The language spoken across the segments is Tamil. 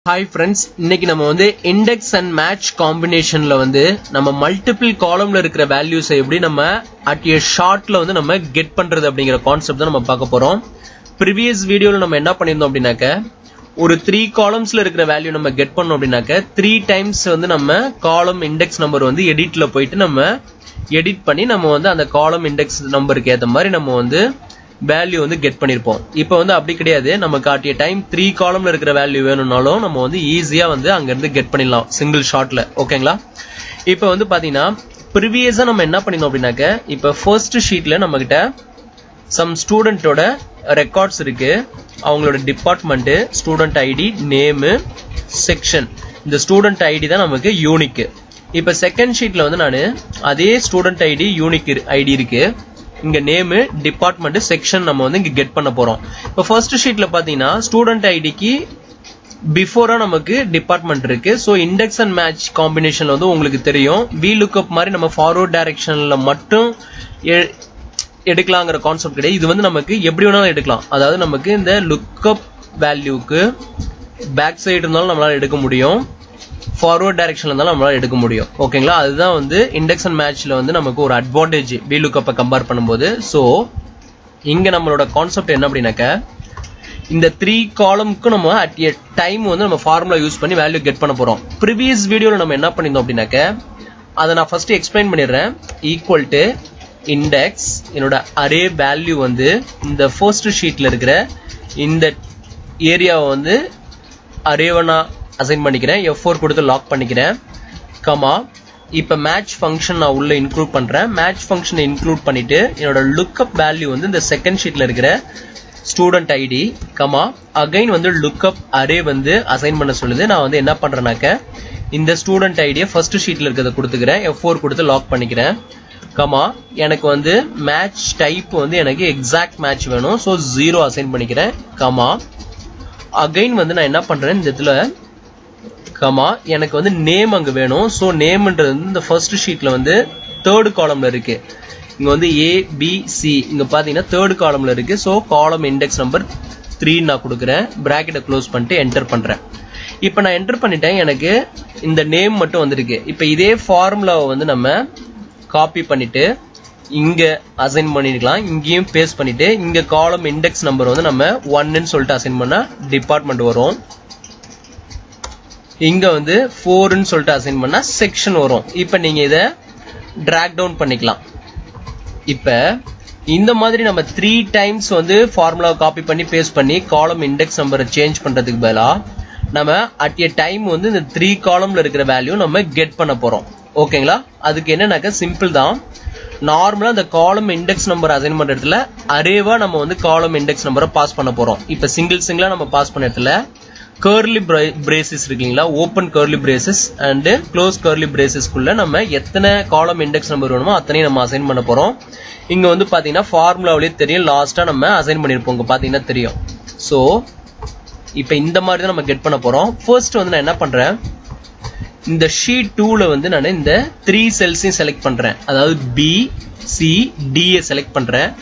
Hi friends, இன்னைக்கு நம்ம index and match combination ல நம்ம multiple column ல இருக்கிற values எப்படி நம்ம at a shot ல நம்ம get பண்றது அப்படிங்கிற கான்செப்ட் தான் நம்ம பார்க்க போறோம். previous வீடியோல நம்ம என்ன பண்ணிருந்தோம் அப்படினாக்க ஒரு 3 columns ல இருக்கிற வேல்யூ நம்ம get பண்ணோம் அப்படினாக்க 3 times நம்ம column index number edit ல போயிட்டு நம்ம edit பண்ணி நம்ம அந்த column index numberக்கு ஏத்த மாதிரி நம்ம வேல்யூ கெட் பண்ணிருப்போம். இப்போ அப்படி கிடையாது. நமக்கு at a time 3 காலம்ல இருக்கிற வேல்யூ வேணும்னாலும் நம்ம ஈஸியா அங்க இருந்து கெட் பண்ணிடலாம் சிங்கிள் ஷாட்ல. ஓகேங்களா? இப்போ பாத்தீங்கன்னா ப்ரீவியஸா நம்ம என்ன பண்ணினோம் அப்படினாக்க இப்போ ஃபர்ஸ்ட் ஷீட்ல நம்மகிட்ட சம் ஸ்டூடெண்டோட ரெக்கார்ட்ஸ் இருக்கு. அவங்களோட department, student ID, name, section. இந்த ஸ்டூடெண்ட் ஐடி தான் நமக்கு யூனிக். இப்போ செகண்ட் ஷீட்ல நான் அதே ஸ்டூடெண்ட் ஐடி யூனிக் ஐடி இருக்கு. இங்க நேம், டிபார்ட்மெண்ட், செக்ஷன் நம்ம இங்க கெட் பண்ண போறோம். இப்போ ஃபர்ஸ்ட் ஷீட்ல பாத்தீங்கன்னா ஸ்டூடெண்ட் ஐடிக்கு பிஃபோரா நமக்கு டிபார்ட்மெண்ட் இருக்கு. சோ இண்டெக்ஸ் அண்ட் மேட்ச் காம்பினேஷன்ல உங்களுக்கு தெரியும் VLOOKUP மாதிரி நம்ம ஃபார்வர்ட் டைரக்ஷன்ல மட்டும் எடுக்கலாங்கிற கான்செப்ட் கிடையாது. இது நமக்கு எப்படி வேணாலும் எடுக்கலாம். அதாவது நமக்கு இந்த லுக்கப் வேல்யூக்கு பேக் சைடு இருந்தாலும் நம்மளால எடுக்க முடியும், ஃபார்வர்ட் டைரக்ஷன்ல இருந்தாலும் நம்மளால எடுக்க முடியும். ஓகேங்களா? அதுதான் இண்டெக்ஸ் அண்ட் மேட்ச்ல நமக்கு ஒரு அட்வான்டேஜ் VLOOKUP கம்பேர் பண்ணும்போது. சோ இங்க நம்மளோட கான்செப்ட் என்ன அப்படின்னாக்க இந்த 3 காலம்க்கு நம்ம அட் எ டைம் நம்ம ஃபார்முலா யூஸ் பண்ணி வேல்யூ கெட் பண்ண போறோம். ப்ரீவியஸ் வீடியோல நம்ம என்ன பண்ணிருந்தோம் அப்படின்னாக்க அதை நான் ஃபர்ஸ்ட் எக்ஸ்பிளைன் பண்ணிடுறேன். ஈக்குவல் டு இண்டெக்ஸ் என்னோட அரே வேல்யூ இந்த ஃபர்ஸ்ட் ஷீட்ல இருக்கிற இந்த ஏரியாவை அரேவனா அசைன் பண்ணிக்கிறேன். F4 கொடுத்து லாக் பண்ணிக்கிறேன். கமா இப்ப மேட்ச் ஃபங்க்ஷன் நான் உள்ள இன்க்ளூட் பண்றேன். மேட்ச் ஃபங்க்ஷனை இன்க்ளூட் பண்ணிட்டு என்னோட லுக்கப் வேல்யூ இந்த செகண்ட் ஷீட்ல இருக்கிற student ID comma again lookup array assign பண்ண சொல்லுது. நான் என்ன பண்றேனாக்க இந்த ஸ்டூடெண்ட் ஐடியை ஃபர்ஸ்ட் ஷீட்ல இருக்கிறத கொடுத்துக்கிறேன். F4 கொடுத்து லாக் பண்ணிக்கிறேன். கமா எனக்கு மேட்ச் டைப் எனக்கு எக்ஸாக்ட் மேட்ச் வேணும். சோ 0 அசைன் பண்ணிக்கிறேன். கமா அகைன் நான் என்ன பண்றேன் இந்த இடத்துல கமா எனக்கு நேம் அங்க வேணும். சோ நேம்ன்றது இந்த ஃபர்ஸ்ட் ஷீட்ல தேர்ட் காலம்ல இருக்கு. இங்க A B C இங்க பாத்தீங்கன்னா தேர்ட் காலம்ல இருக்கு. சோ காலம் இண்டெக்ஸ் நம்பர் 3 நான் கொடுக்கிறேன். பிராக்கெட்டை க்ளோஸ் பண்ணிட்டு என்டர் பண்றேன். இப்போ நான் என்டர் பண்ணிட்டேன். எனக்கு இந்த நேம் மட்டும் வந்திருக்கு. இப்போ இதே ஃபார்முலாவை நம்ம காப்பி பண்ணிட்டு இங்க அசைன் பண்ணிக்கலாம். இங்கேயும் பேஸ்ட் பண்ணிட்டு இங்க காலம் இண்டெக்ஸ் நம்பர் நம்ம 1ன்னு சொல்லிட்டு அசைன் பண்ணா டிபார்ட்மெண்ட் வரும். இங்க 4ன்னு சொல்லிட்டு அசைன் பண்ணா செக்ஷன் வரும். இப்ப நீங்க இத டிராக் டவுன் பண்ணிக்கலாம். இப்ப இந்த மாதிரி நம்ம 3 டைம்ஸ் ஃபார்முலாவை காப்பி பண்ணி பேஸ்ட் பண்ணி காலம் இண்டெக்ஸ் நம்பரை சேஞ்ச் பண்றதுக்கு பதிலா நம்ம அட் எ டைம் இந்த 3 காலம்ல இருக்கிற வேல்யூ நம்ம கெட் பண்ண போறோம். ஓகேங்களா? அதுக்கு என்னன்னாக்க சிம்பிள் தான். நார்மலா இந்த காலம் இண்டெக்ஸ் நம்பர் அசைன் பண்ற இடத்துல அரேவா நம்ம காலம் இண்டெக்ஸ் நம்பரை பாஸ் பண்ண போறோம். இப்ப சிங்கிளா நம்ம பாஸ் பண்ண இடத்துல curly braces இருக்குங்களா, open curly braces and close curly braces குள்ள நம்ம எத்தனை காலம் இண்டெக்ஸ் நம்பர் வேணுமோ அத்தனையும் நம்ம அசைன் பண்ண போறோம். இங்க பாத்தீங்கன்னா ஃபார்முலாவிலே தெரியும், லாஸ்டா நம்ம அசைன் பண்ணிருப்போம். இங்க பாத்தீங்கன்னா தெரியும். சோ இப்போ இந்த மாதிரி தான் நம்ம கெட் பண்ண போறோம். ஃபர்ஸ்ட் நான் என்ன பண்றேன், இந்த ஷீட் 2ல நான் இந்த 3 செல்ஸையும் செலக்ட் பண்றேன். அதாவது B C D செலக்ட் பண்றேன்.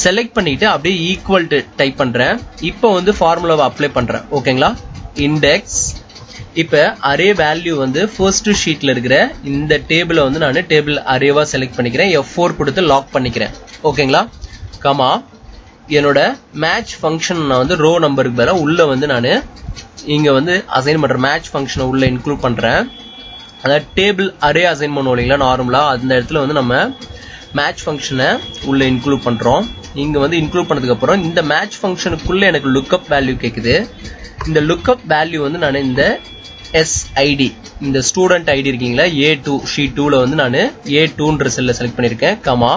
செலக்ட் பண்ணிட்டு அப்படியே ஈக்குவல் டு டைப் பண்றேன். இப்போ ஃபார்முலாவை அப்ளை பண்றேன். ஓகேங்களா? இண்டெக்ஸ் இப்ப அரே வேல்யூ ஃபர்ஸ்ட் ஷீட்ல இருக்கிற இந்த டேபிளை நான் டேபிள் அரேவா செலக்ட் பண்ணிக்கிறேன். F4 கொடுத்து லாக் பண்ணிக்கிறேன். ஓகேங்களா? கமா என்னோட மேட்ச் ஃபங்க்ஷன் நான் ரோ நம்பருக்கு பதிலா உள்ள நான் இங்க அசைன் பண்ற மேட்ச் ஃபங்க்ஷனை உள்ள இன்க்ளூட் பண்றேன். அதாவது டேபிள் அரே அசைன் பண்ணுவோம் இல்லைங்களா நார்மலா, அந்த இடத்துல நம்ம மேட்ச் ஃபங்க்ஷனை உள்ள இன்க்ளூட் பண்றோம். இங்க இன்க்ளூட் பண்ணதுக்கு அப்புறம் இந்த மேட்ச் ஃபங்க்ஷனுக்குள்ள எனக்கு லுக்கப் வேல்யூ கேக்குது. இந்த லுக்கப் வேல்யூ நான் இந்த SID இந்த ஸ்டூடெண்ட் ஐடி இருக்கீங்களா A2 ஷீட் 2ல நான் A2ன்ற செல்ல செலக்ட் பண்ணிருக்கேன். கமா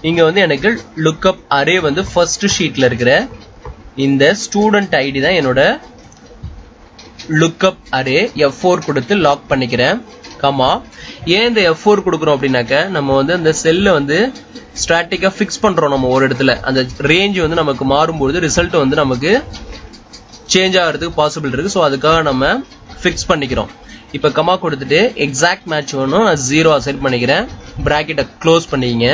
இங்க எனக்கு லுக்கப் அரே ஃபர்ஸ்ட் ஷீட்ல இருக்கிற இந்த ஸ்டூடெண்ட் ஐடி தான் என்னோட லுக்கப் அரே. F4 கொடுத்து லாக் பண்ணிக்கிறேன். கமா ஏன் இந்த F4 கொடுக்குறோம் அப்படின்னாக்க நம்ம அந்த செல்ல ஸ்டாட்டிக்கா ஃபிக்ஸ் பண்றோம். நம்ம ஒரு இடத்துல அந்த ரேஞ்ச் நமக்கு மாறும்போது ரிசல்ட் நமக்கு சேஞ்ச் ஆகிறதுக்கு பாசிபிள் இருக்கு. ஸோ அதுக்காக நம்ம ஃபிக்ஸ் பண்ணிக்கிறோம். இப்போ கமா கொடுத்துட்டு எக்ஸாக்ட் மேட்ச் வேணும், நான் 0 அசைன் பண்ணிக்கிறேன். பிராக்கெட்டை க்ளோஸ் பண்ணிக்கிங்க.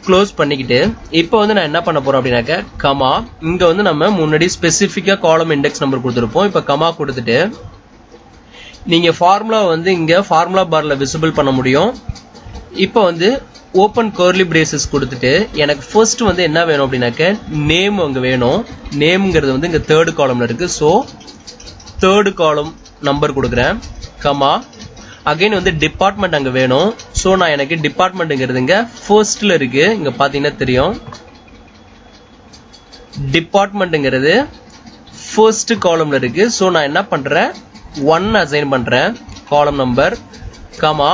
க்ளோஸ் பண்ணிக்கிட்டு இப்போ நான் என்ன பண்ண போறோம் அப்படின்னாக்க கமா இங்க நம்ம முன்னாடி ஸ்பெசிஃபிக்கா காலம் இண்டெக்ஸ் நம்பர் கொடுத்துருப்போம். இப்போ கமா கொடுத்துட்டு நீங்க ஃபார்முலா வந்து இங்க ஃபார்முலா பார்ல விசிபிள் பண்ண முடியும். இப்போ வந்து ஓபன் கர்லி பிரேசஸ் கொடுத்துட்டு எனக்கு ஃபர்ஸ்ட் வந்து என்ன வேணும் அப்படின்னாக்க நேம் அங்க வேணும். நேம்ங்கிறது வந்து இங்க தேர்ட் காலம்ல இருக்கு. சோ தேர்ட் காலம் நம்பர் கொடுக்குறேன். கமா அகைன் வந்து டிபார்ட்மெண்ட் அங்க வேணும். சோ நான் எனக்கு டிபார்ட்மெண்ட்ங்கிறது இங்க ஃபர்ஸ்ட்ல இருக்கு. இங்க பாத்தீங்கன்னா தெரியும் டிபார்ட்மெண்ட்ங்கிறது ஃபர்ஸ்ட் காலம்ல இருக்கு. சோ நான் என்ன பண்றேன் 1 அசைன் பண்றேன் காலம் நம்பர். கமா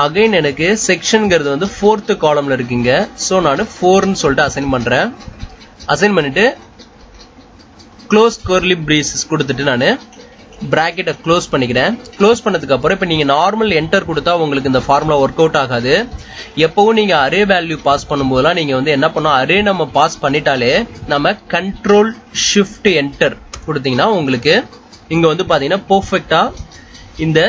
அகைன் எனக்கு செக்ஷன்ங்கிறது வந்து 4th காலம்ல இருக்குங்க. சோ நான் 4ன்னு சொல்லிட்டு அசைன் பண்றேன். அசைன் பண்ணிட்டு க்ளோஸ் கர்லி பிரேசஸ் கொடுத்துட்டு நான் பிராக்கெட்டை க்ளோஸ் பண்ணிக்கிறேன். க்ளோஸ் பண்ணதுக்கு அப்புறம் இப்போ நீங்க நார்மல் என்டர் கொடுத்தா உங்களுக்கு இந்த ஃபார்முலா ஒர்க் அவுட் ஆகாது. எப்பவும் நீங்க அரே வேல்யூ பாஸ் பண்ணும்போதெல்லாம் நீங்க வந்து என்ன பண்ணணும், அரே நம்ம பாஸ் பண்ணிட்டாலே நம்ம கண்ட்ரோல் ஷிஃப்ட் என்டர் கொடுத்தீங்கன்னா உங்களுக்கு இங்க வந்து பாத்தீங்கன்னா பெர்ஃபெக்ட்டா இந்த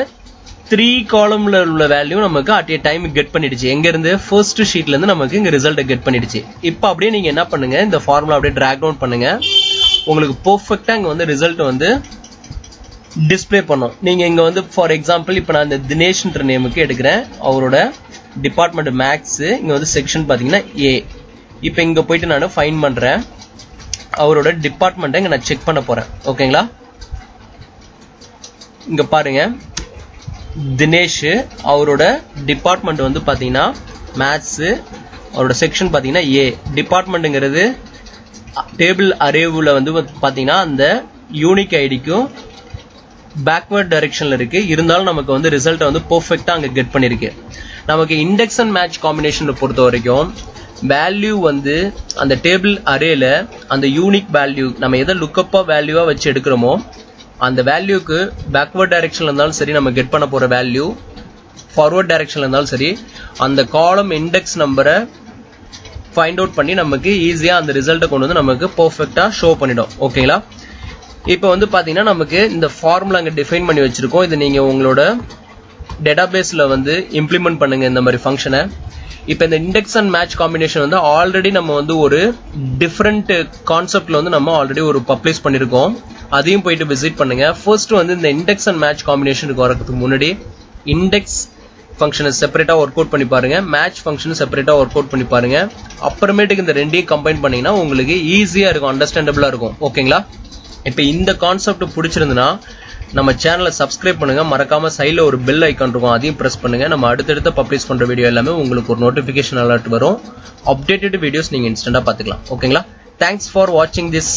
3 காலம்ல உள்ள வேல்யூ நமக்கு அட் ஏ டைம் கெட் பண்ணிடுச்சு. எங்க இருந்து ஃபர்ஸ்ட் ஷீட்ல இருந்து நமக்கு இங்க ரிசல்ட் கெட் பண்ணிடுச்சு. இப்போ அப்படியே நீங்க என்ன பண்ணுங்க, இந்த ஃபார்முலா அப்படியே டிராக் டவுன் பண்ணுங்க. உங்களுக்கு பெர்ஃபெக்ட்டா இங்க வந்து ரிசல்ட் வந்து டிஸ்ப்ளே பண்ணும். நீங்க இங்க வந்து ஃபார் எக்ஸாம்பிள் இப்போ நான் இந்த தினேஷ்ன்ற நேமுக்கு எடுக்கிறேன். அவரோட டிபார்ட்மெண்ட் மேக்ஸ், இங்க வந்து செக்ஷன் பாத்தீங்கன்னா ஏ. இப்போ இங்க போயிட்டு நான் ஃபைண்ட் பண்றேன். அவரோட டிபார்ட்மெண்ட்டை இங்க நான் செக் பண்ண போறேன். ஓகேங்களா, இங்க பாருங்க தினேஷ், அவரோட டிபார்ட்மெண்ட் வந்து பாத்தீங்கன்னா மேத்ஸ், அவரோட செக்ஷன் பாத்தீங்கன்னா ஏ. டிபார்ட்மெண்ட்ங்கிறது டேபிள் அரேவுல வந்து பாத்தீங்கன்னா அந்த யூனிக் ஐடிக்கும் பேக்வர்ட் டைரக்ஷன்ல இருக்கு. இருந்தாலும் நமக்கு வந்து ரிசல்ட் வந்து பெர்ஃபெக்ட்டா அங்க கெட் பண்ணிருக்கு. நமக்கு இண்டெக்ஸ் அண்ட் மேட்ச் காம்பினேஷன் பொறுத்த வரைக்கும் வேல்யூ வந்து அந்த டேபிள் அரேல அந்த யூனிக் வேல்யூ நம்ம எதை லுக்கப்பா வேல்யூவா வச்சு எடுக்கிறோமோ அந்த வேல்யூக்கு பேக்வர்ட் டைரக்ஷன்ல இருந்தாலும் சரி, நம்ம கெட் பண்ண போற வேல்யூ ஃபார்வர்ட் டைரக்ஷன்ல இருந்தாலும் சரி, அந்த காலம் இண்டெக்ஸ் நம்பரை ஃபைண்ட் அவுட் பண்ணி நமக்கு ஈஸியா அந்த ரிசல்ட்டை கொண்டு வந்து நமக்கு பெர்ஃபெக்ட்டா ஷோ பண்ணிடும். ஓகேங்களா, இப்போ வந்து பாத்தீங்கன்னா நமக்கு இந்த ஃபார்முலா அங்க டிஃபைன் பண்ணி வச்சிருக்கோம். இது நீங்க உங்களோட டேட்டாபேஸ்ல வந்து இம்ப்ளிமெண்ட் பண்ணுங்க இந்த மாதிரி ஃபங்க்ஷனை. இப்போ இந்த இண்டெக்ஸ் அண்ட் மேட்ச் காம்பினேஷன் வந்து ஆல்ரெடி நம்ம வந்து ஒரு டிஃப்ரெண்ட் கான்செப்ட்ல வந்து நம்ம ஆல்ரெடி ஒரு பப்ளிஷ் பண்ணிருக்கோம். அதையும் போயிட்டு விசிட் பண்ணுங்க. ஃபர்ஸ்ட் வந்து இந்த இண்டெக்ஸ் அண்ட் மேட்ச் காம்பினேஷனுக்கு வரதுக்கு முன்னாடி இண்டெக்ஸ் ஃபங்க்ஷனை செப்பரேட்டா ஒர்க் அவுட் பண்ணி பாருங்க, மேட்ச் ஃபங்க்ஷனை செப்பரேட்டா ஒர்க் அவுட் பண்ணி பாருங்க. அப்புறமேட்டுக்கு இந்த ரெண்டையும் கம்பைன் பண்ணீங்கன்னா உங்களுக்கு ஈஸியா இருக்கும், அண்டர்ஸ்டாண்டபிளா இருக்கும். ஓகேங்களா, இப்போ இந்த கான்செப்ட் பிடிச்சிருந்ததுன்னா நம்ம சேனலை சப்ஸ்கிரைப் பண்ணுங்க. மறக்காம சைட்ல ஒரு பெல் ஐக்கான் இருக்கும், அதையும் பிரஸ் பண்ணுங்க. நம்ம அடுத்தடுத்த பப்ளிஷ் பண்ற வீடியோ எல்லாமே உங்களுக்கு ஒரு நோட்டிபிகேஷன் அலர்ட் வரும். அப்டேட்டட் வீடியோஸ் நீங்க இன்ஸ்டன்டா பாத்துக்கலாம். ஓகேங்களா, தேங்க்ஸ் ஃபார் வாட்சிங் திஸ்.